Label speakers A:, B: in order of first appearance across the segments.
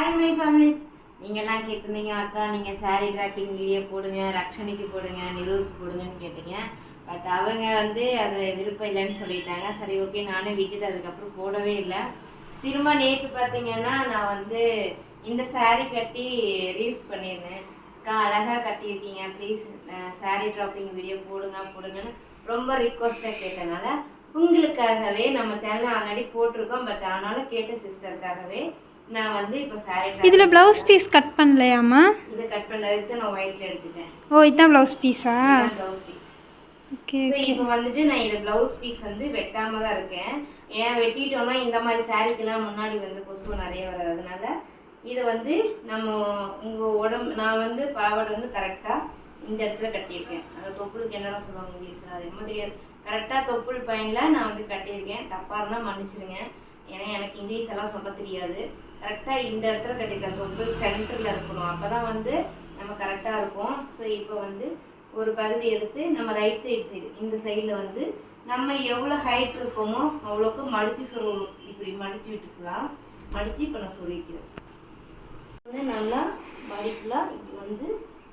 A: Hi my families. நீங்கள்லாம் கேட்டிருந்தீங்க, அக்கா நீங்கள் சாரீ ட்ராக்கிங் வீடியோ போடுங்க, ரக்ஷனிக்கு போடுங்க, நிரூவுக்கு போடுங்கன்னு கேட்டீங்க. பட் அவங்க அது விருப்பம் இல்லைன்னு சொல்லிட்டாங்க. சரி ஓகே, நானே விட்டுட்டு அதுக்கப்புறம் போடவே இல்லை. திரும்ப நேற்று பார்த்தீங்கன்னா நான் இந்த சாரீ கட்டி ரீல்ஸ் பண்ணியிருந்தேன். அக்கா அழகாக கட்டியிருக்கீங்க, ப்ளீஸ் சாரீ ட்ராப்பிங் வீடியோ போடுங்கன்னு ரொம்ப ரிக்வஸ்ட்டாக கேட்டனால உங்களுக்காகவே நம்ம சேனல் ஆல்ரெடி போட்டிருக்கோம். பட் ஆனாலும் கேட்ட சிஸ்டருக்காகவே நான் இப்போ சாரீ
B: இதுல ப்ளவுஸ் பீஸ் கட் பண்ணலையாமா?
A: இது கட் பண்ணதுக்கு நான் ஒயிட்ல எடுத்துட்டேன்.
B: ஓ, இதுதான் ப்ளவுஸ் பீஸா?
A: இதுதான் ப்ளவுஸ் பீஸ்.
B: Okay okay.
A: இப்போ நான் இந்த ப்ளவுஸ் பீஸ் வெட்டாம தான் இருக்கேன். ஏன் வெட்டிட்டோம்னா இந்த மாதிரி சாரீக்கெல்லாம் முன்னாடி கொசு நிறைய வராது. அதனால இதை நம்ம உங்க உடம்பு நான் பாவாடை கரெக்டா இந்த இடத்துல கட்டியிருக்கேன். அந்த தொப்புளுக்கு என்னென்ன சொல்லுவாங்க இங்கிலீஷ்ல அது என்ன தெரியாது. கரெக்டா தொப்புள் பையன்ல நான் கட்டியிருக்கேன். தப்பா இருந்தா மன்னிச்சிருங்க, ஏன்னா எனக்கு இங்கிலீஷ் எல்லாம் சொல்ல தெரியாது. கரெக்டாக இந்த இடத்துல கட்டிருக்கேன். தொப்புள் சென்டரில் இருக்கணும், அப்போ தான் நம்ம கரெக்டாக இருக்கும். ஸோ இப்போ ஒரு பகுதி எடுத்து நம்ம ரைட் சைடு இந்த சைடில் நம்ம எவ்வளோ ஹைட் இருக்கோமோ அவ்வளோக்கு மடித்து சொல்லணும். இப்படி மடித்து விட்டுக்கலாம். மடித்து இப்போ நான் சொல்லிக்கிறேன். நல்லா மடிக்கலாம். இப்படி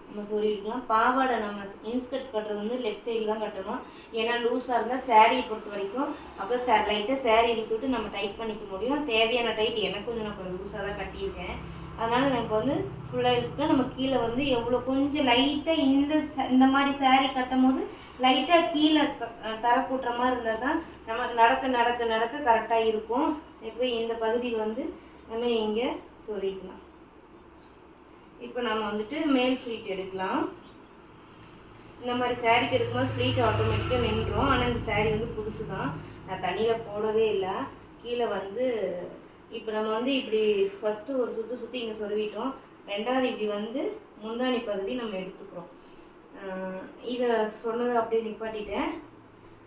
A: நம்ம சொல்லிக்கலாம். பாவாடை நம்ம இன்ஸ்கர்ட் கட்டுறது லெஃப்ட் சைடில் தான் கட்டணும். ஏன்னா லூஸாக இருந்தால் சாரியை பொறுத்த வரைக்கும் அப்புறம் லைட்டாக சாரி இழுத்துட்டு நம்ம டைட் பண்ணிக்க முடியும். தேவையான டைட் எனக்கு நான் கொஞ்சம் லூஸாக தான் கட்டியிருக்கேன். அதனால் நான் இப்போ ஃபுல்லாக இழுத்துக்க. நம்ம கீழே எவ்வளோ கொஞ்சம் லைட்டாக இந்த மாதிரி சாரி கட்டும் போது லைட்டாக கீழே தர கூட்டுற மாதிரி இருந்தால் தான் நம்ம நடக்க கரெக்டாக இருக்கும். இப்போ இந்த பகுதியில் நம்ம இங்கே சொல்லிக்கலாம். இப்போ நம்ம மேல் ஃப்ளீட் எடுக்கலாம். இந்த மாதிரி சாரீக்கு எடுக்கும்போது ஃப்ளீட் ஆட்டோமேட்டிக்காக நின்றுடும். ஆனால் இந்த சாரீ புதுசு தான், நான் தண்ணியில் போடவே இல்லை. கீழே இப்போ நம்ம இப்படி ஃபஸ்ட்டு ஒரு சுற்றி இங்கே சொருவிட்டோம். ரெண்டாவது இப்படி முந்தானி பகுதி நம்ம எடுத்துக்கிறோம். இதை சொன்னதை அப்படியே நிப்பாட்டிட்டேன்.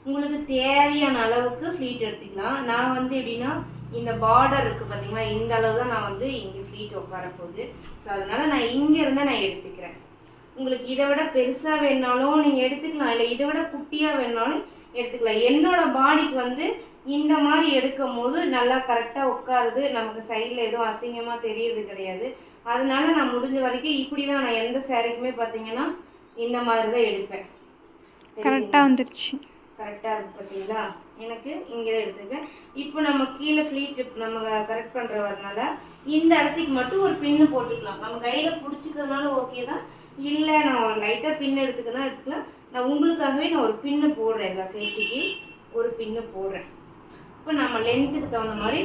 A: உங்களுக்கு தேவையான அளவுக்கு ஃப்ளீட் எடுத்துக்கலாம். நான் எப்படின்னா இந்த பார்டர் இருக்குது பார்த்தீங்களா, இந்த அளவு தான் நான் இங்கே ஃப்ளீட் உட்கார போகுது. ஸோ அதனால் நான் இங்கே இருந்தால் நான் எடுத்துக்கிறேன். உங்களுக்கு இதை விட பெருசாக வேணாலும் நீங்கள் எடுத்துக்கலாம், இல்லை இதை விட குட்டியாக வேணாலும் எடுத்துக்கலாம். என்னோட பாடிக்கு இந்த மாதிரி எடுக்கும் போது நல்லா கரெக்டாக உட்காருது. நமக்கு சைடில் எதுவும் அசிங்கமாக தெரியறது கிடையாது. அதனால நான் முடிஞ்ச வரைக்கும் இப்படி தான் நான் எந்த சாரீக்குமே பார்த்தீங்கன்னா இந்த மாதிரி தான் எடுப்பேன்.
B: கரெக்டாக வந்துருச்சு.
A: கரெக்டாக இருக்குது பார்த்தீங்களா? எனக்கு இங்கே தான் எடுத்துப்பேன். இப்போ நம்ம கீழே ஃப்ளீட் நம்ம கரெக்ட் பண்ணுற வரனால இந்த இடத்துக்கு மட்டும் ஒரு பின்னு போட்டுக்கலாம். நம்ம கையில் பிடிச்சிக்கிறதுனால ஓகே தான், இல்லை நான் ஒரு லைட்டாக பின்னு எடுத்துக்கணும் எடுத்துக்கலாம். நான் உங்களுக்காகவே நான் ஒரு பின்னு போடுறேன். எல்லா சேஃப்டிக்கு ஒரு பின்னு போடுறேன். இப்போ நம்ம லென்த்துக்கு தகுந்த மாதிரி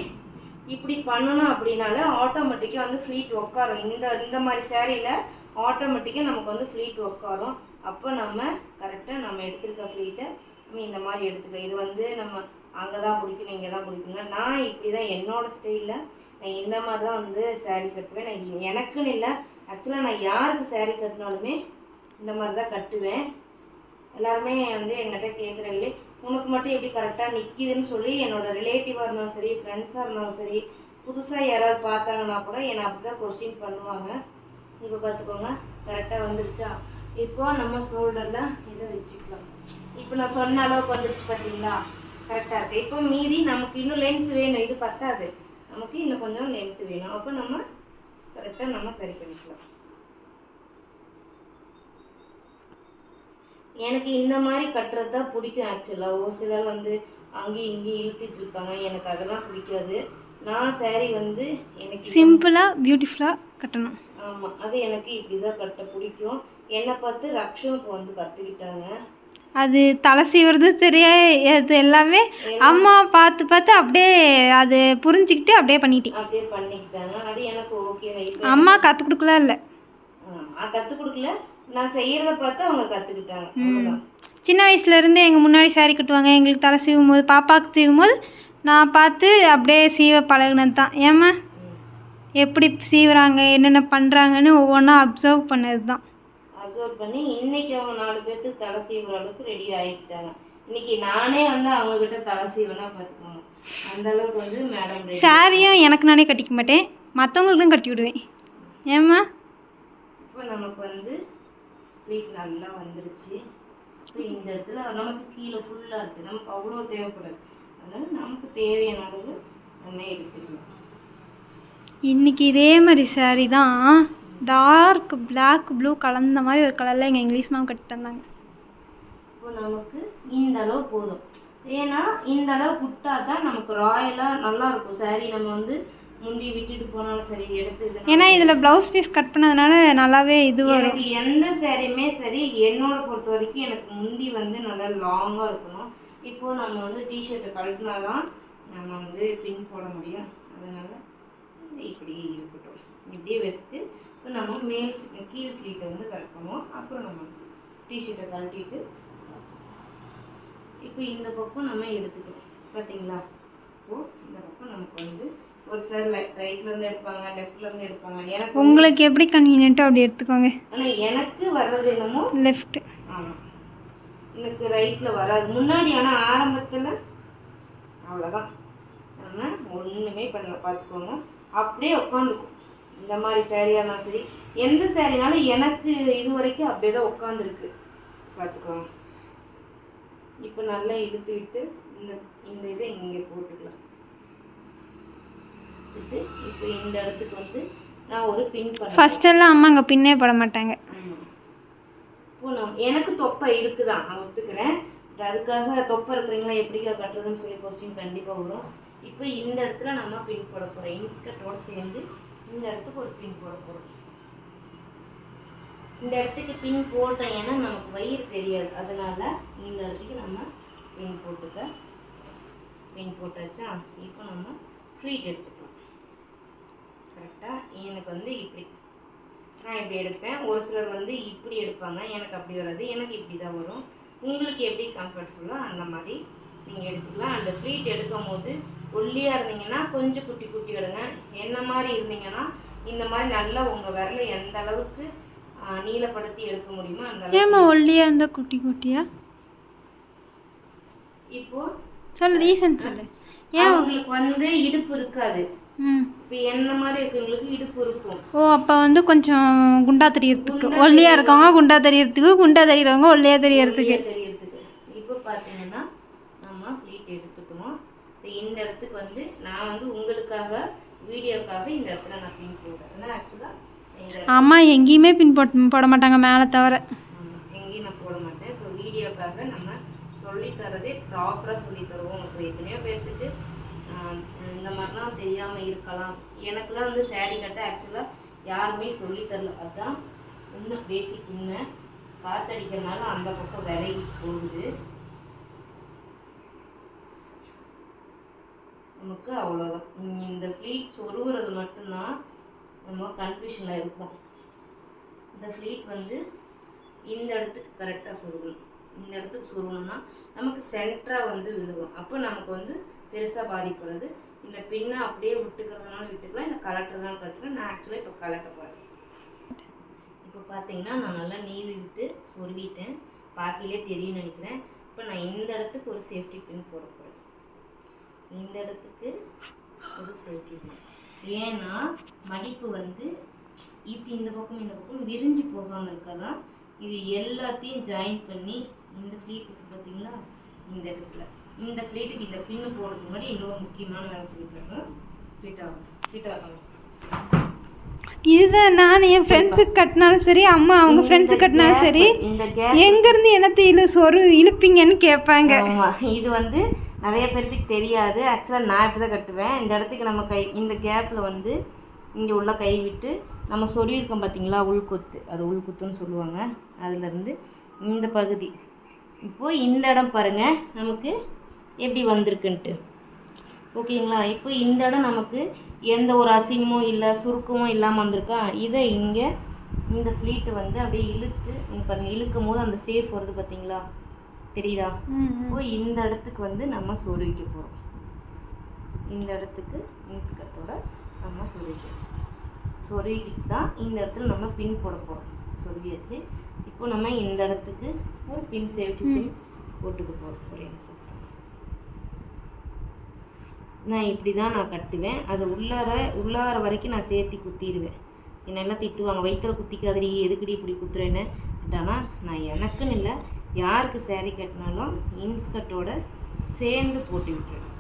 A: இப்படி பண்ணணும். அப்படின்னால ஆட்டோமேட்டிக்காக ஃப்ளீட் உட்காரும். இந்த மாதிரி சேரீயில் ஆட்டோமேட்டிக்காக நமக்கு ஃப்ளீட் உட்காரும். அப்போ நம்ம கரெக்டாக நம்ம எடுத்துருக்க ஃப்ளீட்டை நம்ம இந்த மாதிரி எடுத்துக்கலாம். இது நம்ம அங்கே தான் பிடிக்கணும், இங்கே தான் பிடிக்கணும். நான் இப்படி தான் என்னோடய ஸ்டைலில் நான் இந்த மாதிரி தான் சாரீ கட்டுவேன். நான் எனக்குன்னு இல்லை, ஆக்சுவலாக நான் யாருக்கு சாரீ கட்டினாலுமே இந்த மாதிரி தான் கட்டுவேன். எல்லாருமே என்கிட்ட கேட்குறாங்களே, உனக்கு மட்டும் எப்படி கரெக்டாக நிற்கிதுன்னு சொல்லி என்னோடய ரிலேட்டிவாக இருந்தாலும் சரி, ஃப்ரெண்ட்ஸாக இருந்தாலும் சரி, புதுசாக யாராவது பார்த்தாங்கன்னா கூட என்னை அப்படி தான் கொஸ்டின் பண்ணுவாங்க. இப்போ பார்த்துக்கோங்க, கரெக்டாக வந்துருச்சா? இப்போ நம்ம ஷோல்டரில் இதை வச்சுக்கலாம். இப்போ நான் சொன்ன அளவுக்கு வந்துருச்சு பார்த்தீங்களா? கரெக்டாக இருக்குது. இப்போ மீதி நமக்கு இன்னும் லென்த் வேணும், இது பத்தாது, நமக்கு இன்னும் கொஞ்சம் லென்த் வேணும். அப்போ நம்ம கரெக்டாக நம்ம சரி பண்ணிக்கலாம். எனக்கு இந்த மாதிரி கட்டுறது தான் பிடிக்கும். ஆக்சுவலாக ஒரு சிலர் அங்கேயும் இங்கேயும் இழுத்துட்டு இருப்பாங்க, எனக்கு அதெல்லாம் பிடிக்காது. நான் சாரீ எனக்கு
B: சிம்பிளாக பியூட்டிஃபுல்லாக கட்டணும்.
A: ஆமாம், அது எனக்கு இப்படி தான் கட்ட பிடிக்கும். என்னை பார்த்து ரக்ஷும் இப்போ கற்றுக்கிட்டாங்க.
B: அது தலை சீவுறது சரியா, அது எல்லாமே அம்மா பார்த்து அப்படியே அது புரிஞ்சுக்கிட்டு அப்படியே
A: பண்ணிக்கிட்டாங்க. அது எனக்கு ஓகே.
B: அம்மா கற்றுக் கொடுக்கல இல்லை,
A: கற்றுக் கொடுக்கல, நான் செய்கிறத பார்த்து அவங்க கற்றுக்கிட்டாங்க.
B: சின்ன வயசுலேருந்து எங்கள் முன்னாடி சாரீ கட்டுவாங்க. எங்களுக்கு தலை சீவும் போது, பாப்பாவுக்கு சீவும் போது நான் பார்த்து அப்படியே சீவ பழகினது தான். ஏம்மா எப்படி சீவுறாங்க, என்னென்ன பண்ணுறாங்கன்னு ஒவ்வொன்றா அப்சர்வ் பண்ணது தான்.
A: அப்சர்வ் பண்ணி இன்றைக்கி அவங்க 4 பேர்த்துக்கு தலை சீவுற அளவுக்கு ரெடி ஆகிட்டாங்க. இன்றைக்கி நானே அவங்கக்கிட்ட தலை சீவனா பார்த்துக்கோங்க, அந்தளவுக்கு மேடம்.
B: சாரியும் எனக்கு நானே கட்டிக்க மாட்டேன், மற்றவங்களுக்கு தான் கட்டி விடுவேன். ஏம்மா
A: இப்போ நமக்கு ஃப்ளீட் நல்லா வந்துருச்சு. இப்போ இந்த இடத்துல நமக்கு கீழே ஃபுல்லாக இருக்குது, நமக்கு அவ்வளோ தேவைப்படாது. அதனால் நமக்கு தேவையான அளவு நம்ம எடுத்துக்கலாம்.
B: இன்றைக்கி இதே மாதிரி saree தான் டார்க் பிளாக் ப்ளூ கலந்த மாதிரி ஒரு கலரில் எங்கள் இங்கிலீஷ் மேம் கட்டிட்டு வந்தாங்க.
A: இப்போ நமக்கு இந்த அளவு போதும். ஏன்னா இந்த அளவு விட்டா தான் நமக்கு ராயலாக நல்லா இருக்கும் saree. நம்ம வந்து முந்தி விட்டுட்டு போனாலும் சரி எடுத்து
B: ஏன்னா இதில் ப்ளவுஸ் பீஸ் கட் பண்ணதுனால நல்லாவே இது வரும்.
A: எனக்கு எந்த சாரியுமே சரி என்னோட பொறுத்த வரைக்கும் எனக்கு முந்தி வந்து நல்லா லாங்காக இருக்கணும். இப்போது நம்ம வந்து டிஷர்ட்டை கழட்டினா தான் நம்ம வந்து பின் போட முடியும். அதனால் இப்படி இருக்கட்டும். இப்படியே வச்சுட்டு இப்போ நம்ம கீழ் ஃப்ளீட்டை வந்து கட் பண்ணுவோம். அப்புறம் நம்ம டிஷர்ட்டை கழட்டிட்டு இப்போ இந்த பக்கம் நம்ம எடுத்துக்கணும். பார்த்தீங்களா? இப்போது இந்த பக்கம் நமக்கு வந்து ஒரு சார் ரைட்லேருந்து எடுப்பாங்க, லெஃப்ட்லேருந்து எடுப்பாங்க. எனக்கு
B: உங்களுக்கு எப்படி கன்வீனியன்ட்டோ அப்படி எடுத்துக்கோங்க.
A: ஆனால் எனக்கு வர்றது என்னமோ
B: லெஃப்ட்.
A: ஆமாம், எனக்கு ரைட்டில் வராது முன்னாடி. ஆனால் ஆரம்பத்தில் அவ்வளோதான், நம்ம ஒன்றுமே பண்ணல. பார்த்துக்கோங்க, அப்படியே உட்காந்துக்கும். இந்த மாதிரி சேரீயாக இருந்தாலும் சரி, எந்த சேரீனாலும் எனக்கு இது வரைக்கும் அப்படியே தான் உட்காந்துருக்கு. பார்த்துக்கோங்க. இப்போ நல்லா இழுத்து விட்டு இந்த இதை இங்கே போட்டுக்கலாம். விட்டு இப்போ இந்த இடத்துக்கு வந்து நான் ஒரு பின் பண்ண.
B: ஃபஸ்ட்டெல்லாம் அம்மா அங்கே பின்னே போட மாட்டாங்க.
A: இப்போ எனக்கு தொப்பை இருக்குதான், நான் ஒத்துக்கிறேன். பட் அதுக்காக தொப்பை இருக்கிறீங்களா எப்படிக்கா கட்டுறதுன்னு சொல்லி கொஸ்டின் கண்டிப்பாக வரும். இப்போ இந்த இடத்துல நம்ம பின் போட போகிறோம். இன்ஸ்கர்ட்டோடு சேர்ந்து இந்த இடத்துக்கு ஒரு பின் போட போகிறோம். இந்த இடத்துக்கு பின் போட்டோம், ஏன்னா நமக்கு வயிறு தெரியாது. அதனால இந்த இடத்துக்கு நம்ம பின் போட்டுக்க. பின் போட்டாச்சா? இப்போ நம்ம ஃப்ளீட் எடுத்துக்கலாம். கரெக்டாக எனக்கு வந்து இப்படி நான் இப்படி எடுப்பேன். ஒரு சிலர் வந்து இப்படி எடுப்பாங்க, எனக்கு அப்படி வராது. எனக்கு இப்படி தான் வரும். உங்களுக்கு எப்படி கம்ஃபர்டபுளோ அந்த மாதிரி நீங்கள் எடுத்துக்கலாம். அந்த ஃப்ளீட் எடுக்கும் போது ஒல்லியாக இருந்தீங்கன்னா கொஞ்சம் குட்டி குட்டி எடுங்க. என்ன மாதிரி இருந்தீங்கன்னா இந்த மாதிரி நல்லா உங்கள் விரலை எந்த அளவுக்கு நீளப்படுத்தி எடுக்க முடியுமோ அந்த அளவுக்கு.
B: ஏமா ஒல்லியாக இருந்தால் குட்டி குட்டியா?
A: இப்போது
B: சொல்லு, ரீசன் சொல்லு.
A: ஏன் உங்களுக்கு வந்து இடுப்பு இருக்காது. இப்போ என்ன மாதிரி இருக்கவங்களுக்கு இடுப்பு இருக்கும்.
B: ஓ, அப்போ வந்து கொஞ்சம் குண்டா தெரியறதுக்கு, ஒல்லியாக இருக்கவங்க குண்டா தெரியறதுக்கு, குண்டா தெரியறவங்க ஒல்லியாக தெரியறதுக்கு.
A: இப்போ பார்த்தீங்கன்னா நம்ம ஃப்ளீட் எடுத்துக்கணும். இப்போ இந்த இடத்துக்கு வந்து நான் வந்து உங்களுக்காக வீடியோக்காக இந்த இடத்துல நான் பின் போடுறேன். ஆக்சுவலாக
B: அம்மா எங்கேயுமே பின் போட மாட்டாங்க, மேலே தவிர.
A: எங்கேயும் நான் போட மாட்டேன். ஸோ வீடியோக்காக நம்ம சொல்லித்தரதே ப்ராப்பராக சொல்லித்தருவோம். ஸோ எத்தனையோ பேர்த்துக்கு இந்த மாதிரிலாம் தெரியாமல் இருக்கலாம். எனக்குலாம் வந்து சேரீ கட்ட ஆக்சுவலாக யாருமே சொல்லித்தரல. அதுதான் இன்னும் பேசிக். இன்னும் காற்றடிக்கிறதுனால அந்த பக்கம் விலகி போகுது. நமக்கு அவ்வளோதான். இந்த ஃப்ளீட் சொருகிறது மட்டும்தான் நம்ம கன்ஃபியூஷனில் இருக்கும். இந்த ஃப்ளீட் வந்து இந்த இடத்துக்கு கரெக்டாக சொருகணும். இந்த இடத்துக்கு சொருகணும்னா நமக்கு சென்டராக வந்து விழுகும். அப்போ நமக்கு வந்து பெருசாக பாதிப்படுறது. இந்த பின்னை அப்படியே விட்டுக்கிறதுனால விட்டுக்கலாம், இல்லை கலட்டுறதுனால கட்டுக்கலாம். நான் ஆக்சுவலாக இப்போ கலட்ட போகிறேன். இப்போ பார்த்தீங்கன்னா நான் நல்லா நீவி விட்டு சொருவிட்டேன். பாக்கிலே தெரியும்னு நினைக்கிறேன். இப்போ நான் இந்த இடத்துக்கு ஒரு சேஃப்டி பின் போட போகிறேன். இந்த இடத்துக்கு ஒரு சேஃப்டி பின். ஏன்னா மடிப்பு வந்து இப்படி இந்த பக்கம் விரிஞ்சு போகாமல் இருக்காதான். இது எல்லாத்தையும் ஜாயின் பண்ணி இந்த ஃப்ளீட்டுக்கு பார்த்தீங்களா, இந்த இடத்துல இந்த ஃப்ளீட்டுக்கு இந்த பின்னு போடுறதுக்கு முன்னாடி இன்னொரு முக்கியமான வேலை சொல்லித்தரேன். ஃபிட் ஆகணும்.
B: இதுதான் நான் என் ஃப்ரெண்ட்ஸுக்கு கட்டினாலும் சரி, அம்மா அவங்க ஃப்ரெண்ட்ஸுக்கு கட்டினாலும் சரி, எங்கேருந்து என்னத்தை இழுப்பீங்கன்னு கேட்பாங்க.
A: ஆமாம், இது வந்து நிறைய பேர்த்துக்கு தெரியாது. ஆக்சுவலாக நான் இப்படி தான் கட்டுவேன். இந்த இடத்துக்கு நம்ம இந்த கேப்பில் வந்து இங்கே உள்ள கை விட்டு நம்ம சொல்லியிருக்கோம் பார்த்தீங்களா, உள்கொத்து, அது உள்கொத்துன்னு சொல்லுவாங்க. அதுலேருந்து இந்த பகுதி இப்போது இந்த இடம் பாருங்கள் நமக்கு எப்படி வந்திருக்குன்ட்டு. ஓகேங்களா? இப்போ இந்த இடம் நமக்கு எந்த ஒரு அசிங்கமும் இல்லை, சுருக்கமும் இல்லாமல் வந்திருக்கா. இதை இங்கே இந்த ஃப்ளீட்டை வந்து அப்படியே இழுத்து பாருங்கள், இழுக்கும் போது அந்த சேஃப் வருது பார்த்தீங்களா, தெரியுதா? இப்போ இந்த இடத்துக்கு வந்து நம்ம சொருவிக்க போகிறோம். இந்த இடத்துக்கு இன்ஸ்கர்ட்டோட நம்ம சொருவிக்கிட்டு தான் இந்த இடத்துல நம்ம பின் போட போகிறோம். சொருவியாச்சு. இப்போ நம்ம இந்த இடத்துக்கு ஒரு பின் சேஃப்டி பின் போட்டுக்க போகிறோம். ஒரே நிமிஷம். நான் இப்படி தான் நான் கட்டுவேன். அது உள்ளார வரைக்கும் நான் சேர்த்தி குத்திடுவேன். என்னெல்லாம் திட்டுவாங்க, வயிற்றில் குத்திக்காதடி, எதுக்கடி இப்படி குத்துறேன்னு. ஆனால் நான் எனக்குன்னு இல்லை, யாருக்கு சேரீ கட்டினாலும் இன்ஸ்கர்ட்டோட சேர்ந்து போட்டு விட்டுருவேன்.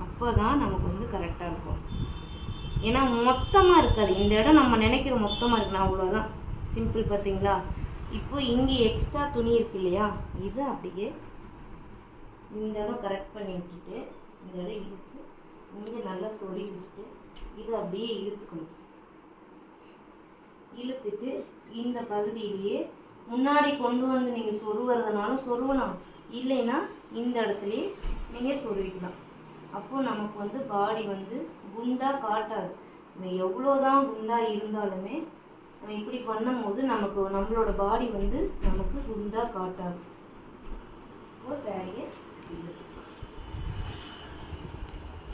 A: அப்போ தான் நமக்கு வந்து கரெக்டாக இருக்கும். ஏன்னா மொத்தமாக இருக்காது. இந்த இடம் நம்ம நினைக்கிற மொத்தமாக இருக்குண்ணா, அவ்வளோதான். சிம்பிள். பார்த்தீங்களா? இப்போ இங்கே எக்ஸ்ட்ரா துணி இருக்கு இல்லையா, இது அப்படியே இந்த இடம் கரெக்ட் பண்ணி விட்டுட்டு இந்த இடம் இழுத்து இங்கே நல்லா சொறி விட்டுட்டு இதை அப்படியே இழுத்துக்கணும். இழுத்துட்டு இந்த பகுதியிலேயே முன்னாடி கொண்டு வந்து நீங்கள் சொருவுறதுனால சொருவலாம், இல்லைன்னா இந்த இடத்துலையே நீங்கள் சொருவிக்கலாம். அப்போது நமக்கு வந்து பாடி வந்து குண்டாக காட்டாது. நம்ம எவ்வளோதான் குண்டாக இருந்தாலுமே நம்ம இப்படி பண்ணும்போது நமக்கு நம்மளோட பாடி வந்து நமக்கு குண்டாக காட்டாது. இப்போ சாரியை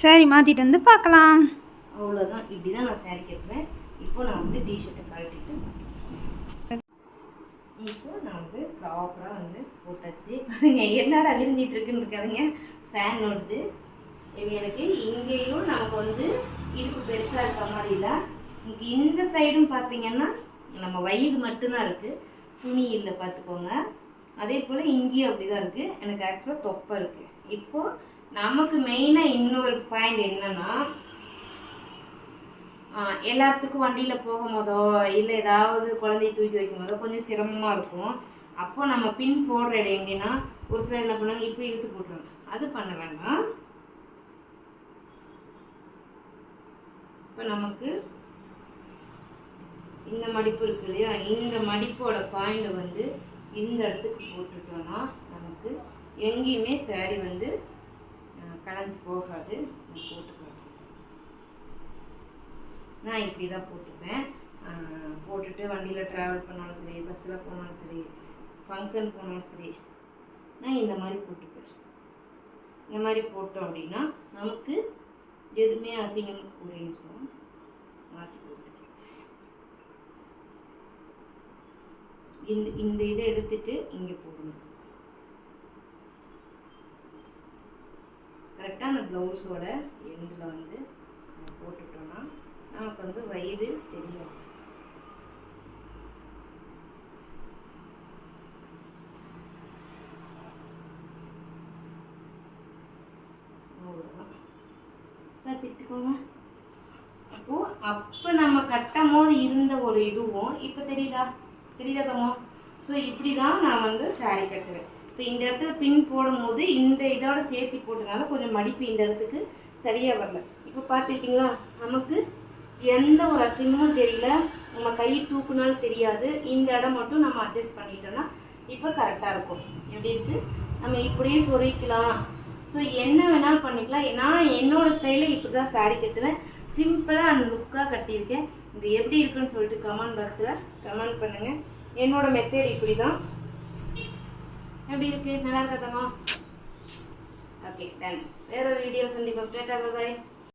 B: சரி மாற்றிட்டு வந்து பார்க்கலாம்.
A: அவ்வளோதான். இப்படி தான் நான் சாரி கட்டுவேன். இப்போ நான் வந்து டிஷர்ட்டை கழட்டிட்டு இப்போ நான் வந்து ப்ராப்பராக வந்து போட்டாச்சு. என்னடா விரிஞ்சிட்டு இருக்குன்னு இருக்காதுங்க, ஃபேன் ஓடுது. எனக்கு இங்கேயும் நமக்கு வந்து இடுப்பு பெருசாக இருக்க மாதிரி இல்லை. இங்கே இந்த சைடும் பார்த்தீங்கன்னா நம்ம வயிறு மட்டும்தான் இருக்குது, துணி இல்லை, பார்த்துக்கோங்க. அதே போல் இங்கேயும் அப்படி தான் இருக்குது. எனக்கு ஆக்சுவலாக தொப்பை இருக்குது. இப்போது நமக்கு மெயினாக இன்னொரு பாயிண்ட் என்னென்னா, எல்லாத்துக்கும் வண்டியில் போகும்போதோ இல்லை ஏதாவது குழந்தைய தூக்கி வைக்கும் போதோ கொஞ்சம் சிரமமாக இருக்கும். அப்போ நம்ம பின் போடுற இடம் எங்கேன்னா ஒரு சிலர் என்ன பண்ணுவாங்க, இப்படி இழுத்து போட்டுருவாங்க. அது பண்ண வேண்டாம். இப்போ நமக்கு இந்த மடிப்பு இருக்கு இல்லையா, இந்த மடிப்போட பாயிண்ட் வந்து இந்த இடத்துக்கு போட்டுட்டோன்னா நமக்கு எங்கேயுமே சாரி வந்து கலைஞ்சி போகாது. போட்டுக்கலாம். நான் இப்படி தான் போட்டுப்பேன். போட்டுட்டு வண்டியில் ட்ராவல் பண்ணாலும் சரி, பஸ்ஸில் போனாலும் சரி, ஃபங்க்ஷன் போனாலும் சரி, நான் இந்த மாதிரி போட்டுப்பேன். இந்த மாதிரி போட்டோம் அப்படின்னா நமக்கு எதுவுமே அசிங்கம். ஒரு நிமிஷம் மாற்றி போட்டுக்கேன். இந்த இதை எடுத்துட்டு இங்கே போடணும். கரெக்டாக அந்த ப்ளவுஸோட எண்டில் வந்து போட்டுட்டோன்னா நமக்கு வந்து வயிறு தெரியும். அவ்வளோதான். பார்த்துட்டுக்கோங்க. அப்போ நம்ம கட்டும் போது இருந்த ஒரு இதுவும் இப்போ தெரியுதாதமோ? ஸோ இப்படி தான் நான் வந்து சாரி கட்டுவேன். இப்போ இந்த இடத்துல பின் போடும்போது இந்த இதோட சேர்த்து போட்டனால கொஞ்சம் மடிப்பு இந்த இடத்துக்கு சரியாக வரல. இப்போ பார்த்துக்கிட்டிங்களா, நமக்கு எந்த ஒரு அசிங்கமும் தெரியல, நம்ம கை தூக்குனாலும் தெரியாது. இந்த இடம் மட்டும் நம்ம அட்ஜஸ்ட் பண்ணிட்டோன்னா இப்போ கரெக்டாக இருக்கும். எப்படி இருக்குது, நம்ம இப்படியே சொருக்கலாம். ஸோ என்ன வேணாலும் பண்ணிக்கலாம். நான் என்னோடய ஸ்டைலில் இப்படி தான் சாரி கட்டுவேன். சிம்பிளாக அந்த லுக்காக கட்டியிருக்கேன். இது எப்படி இருக்குன்னு சொல்லிட்டு கமெண்ட் பாக்ஸில் கமெண்ட் பண்ணுங்கள். என்னோடய மெத்தட் இப்படி தான். எப்படி இருக்குது, நல்லா இருக்காதம்மா? Okay, ton. வேறு ஒரு வீடியோ சந்திப்போம். டாடா, பாய்.